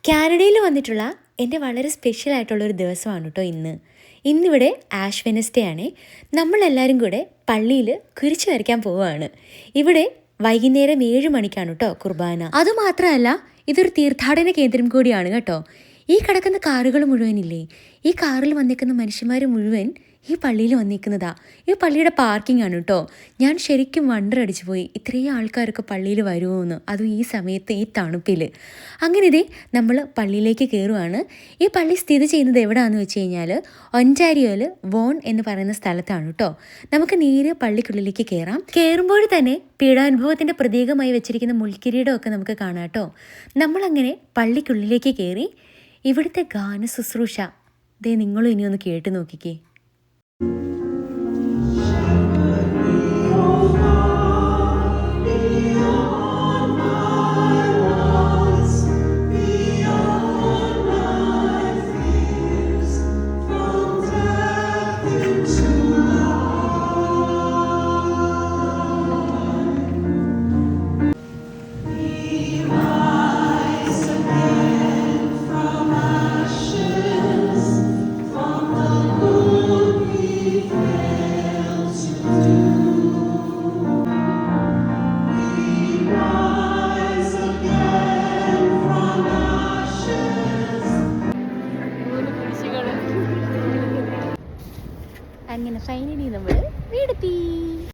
കാനഡയിൽ വന്നിട്ടുള്ള എൻ്റെ വളരെ സ്പെഷ്യൽ ആയിട്ടുള്ളൊരു ദിവസമാണ് കേട്ടോ ഇന്നിവിടെ ആഷ് വെനസ്ഡേ ആണ്. നമ്മളെല്ലാവരും കൂടെ പള്ളിയിൽ കുരിശ് വരയ്ക്കാൻ പോവുകയാണ്. ഇവിടെ വൈകുന്നേരം 7 മണിക്കാണ് കേട്ടോ കുർബാന. അതുമാത്രമല്ല, ഇതൊരു തീർത്ഥാടന കേന്ദ്രം കൂടിയാണ് കേട്ടോ. ഈ കിടക്കുന്ന കാറുകൾ മുഴുവനില്ലേ, ഈ കാറിൽ വന്നിരിക്കുന്ന മനുഷ്യന്മാർ മുഴുവൻ ഈ പള്ളിയിൽ വന്നിരിക്കുന്നതാ. ഈ പള്ളിയുടെ പാർക്കിംഗ് ആണ് കേട്ടോ. ഞാൻ ശരിക്കും വണ്ടറടിച്ചു പോയി, ഇത്രയും ആൾക്കാരൊക്കെ പള്ളിയിൽ വരുമോ എന്ന്, അതും ഈ സമയത്ത്, ഈ തണുപ്പിൽ. അങ്ങനെ ഇതേ നമ്മൾ പള്ളിയിലേക്ക് കയറുവാണ്. ഈ പള്ളി സ്ഥിതി ചെയ്യുന്നത് എവിടെയാണെന്ന് വെച്ച് കഴിഞ്ഞാൽ ഒൻറ്റാരിയോയിൽ വോൺ എന്ന് പറയുന്ന സ്ഥലത്താണ് കേട്ടോ. നമുക്ക് നേരെ പള്ളിക്കുള്ളിലേക്ക് കയറാം. കയറുമ്പോൾ തന്നെ പീഡാനുഭവത്തിൻ്റെ പ്രതീകമായി വെച്ചിരിക്കുന്ന മുൾക്കിരീടമൊക്കെ നമുക്ക് കാണാം കേട്ടോ. നമ്മളങ്ങനെ പള്ളിക്കുള്ളിലേക്ക് കയറി. ഇവിടുത്തെ ഗാന ശുശ്രൂഷ ദേ നിങ്ങളും ഇനി ഒന്ന് കേട്ട് നോക്കിക്കേ.